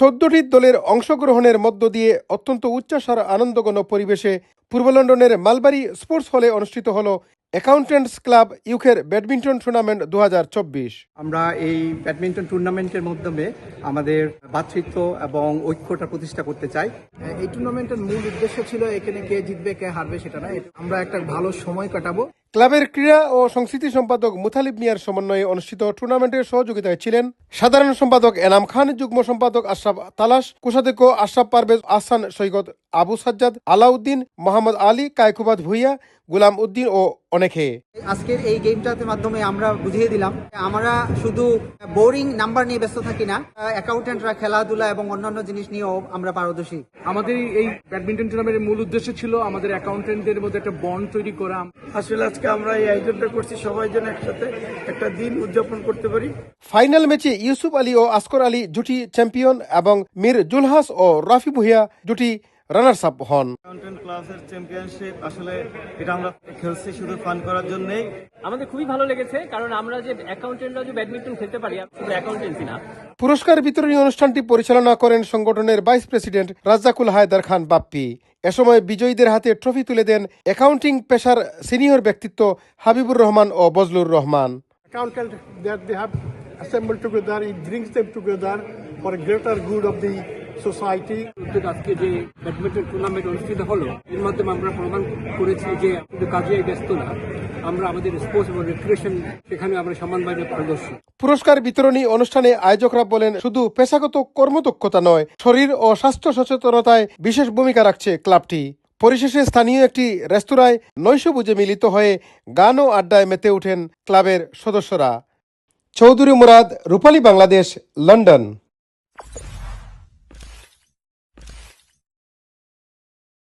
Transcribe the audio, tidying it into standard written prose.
14টি দলের অংশগ্রহণের মধ্য দিয়ে অত্যন্ত উচ্চাসার আনন্দঘন পরিবেশে পূর্ব লন্ডনের মালবারি স্পোর্টস হলে অনুষ্ঠিত হল অ্যাকাউন্ট্যান্টস ক্লাব ইউকের ব্যাডমিন্টন টুর্নামেন্ট 2024। আমরা এই ব্যাডমিন্টন টুর্নামেন্টের মাধ্যমে আমাদের ভ্রাতৃত্ব এবং ঐক্যটা প্রতিষ্ঠা করতে চাই। এই টুর্নামেন্টের মূল উদ্দেশ্য ছিল এখানে কে জিতবে কে হারবে সেটা না, আমরা একটা ভালো সময় কাটাবো। ক্লাবের ক্রীড়া ও সংস্কৃতি সম্পাদক মুতালিব মিয়ার সমন্বয়ে অনুষ্ঠিত টুর্নামেন্টের সহযোগিতায় ছিলেন সাধারণ সম্পাদক এনাম খান, যুগ্ম সম্পাদক আশরাফ তালাশ, কোষাধ্যক্ষ আশরাফ পারভেজ, আহসান সৈকত, আবু সাজ্জাদ, আলাউদ্দিন, মোহাম্মদ আলী, কায়কুবাদ ভুইয়া, গুলাম উদ্দিন ও অনেকে। আজকের এই গেমটার মাধ্যমে আমরা বুঝিয়ে দিলাম আমরা শুধু বোরিং নাম্বার নিয়ে ব্যস্ত থাকি না, অ্যাকাউন্টেন্টরা খেলাধুলা এবং অন্যান্য জিনিস নিয়েও আমরা পারদর্শী। আমাদের এই ব্যাডমিন্টন টুর্নামেন্টের মূল উদ্দেশ্য ছিল আমাদের অ্যাকাউন্টেন্টদের মধ্যে একটা বন্ড তৈরি করা। আসলে আজকে আমরা এই আয়োজনটা করছি সবাই যেন একসাথে একটা দিন উদযাপন করতে পারি। ফাইনাল ম্যাচে ইউসুফ আলী ও আসকর আলী জুটি চ্যাম্পিয়ন এবং মীর জুলহাস ও রাফি ভুইয়া জুটি রানার্স আপ হন। অ্যাকাউন্টেন্ট ক্লাসের চ্যাম্পিয়নশিপ আসলে এটা আমরা খেলছি শুধু ফান করার জন্যই। আমাদের খুবই ভালো লেগেছে, কারণ আমরা যে অ্যাকাউন্টেন্টরা যে ব্যাডমিন্টন খেলতে পারি, শুধু অ্যাকাউন্টেন্সি না। পুরস্কার বিতরণী অনুষ্ঠানটি পরিচালনা করেন সংগঠনের ভাইস প্রেসিডেন্ট রাজ্জাকুল হায়দার খান বাপ্পি। এ সময় বিজয়ীদের হাতে ট্রফি তুলে দেন অ্যাকাউন্টিং পেশার সিনিয়র ব্যক্তিত্ব হাবিবুর রহমান ও Bazlur Rahman. Accountant that they have assembled together, it brings them together for a greater good of the society. আজকে যে ব্যাডমিন্টন টুর্নামেন্ট অনুষ্ঠিত হলো, এর মাধ্যমে আমরা প্রমাণ করেছি যে শুধু কাজে ব্যস্ত না, আমরা আমাদের স্পোর্টস এবং রিক্রিয়েশন সেখানে আমরা সমানভাবে পারদর্শী। পুরস্কার বিতরণী অনুষ্ঠানে আয়োজকরা বলেন, শুধু পেশাগত কর্মদক্ষতা নয়, শরীর ও স্বাস্থ্য সচেতনতায় বিশেষ ভূমিকা রাখছে ক্লাবটি। পরিশেষে স্থানীয় একটি রেস্তোরাঁয় নৈশভোজে মিলিত হয়ে গান ও আড্ডায় মেতে ওঠেন ক্লাবের সদস্যরা। চৌধুরী মুরাদ, রূপালী বাংলাদেশ, লন্ডন।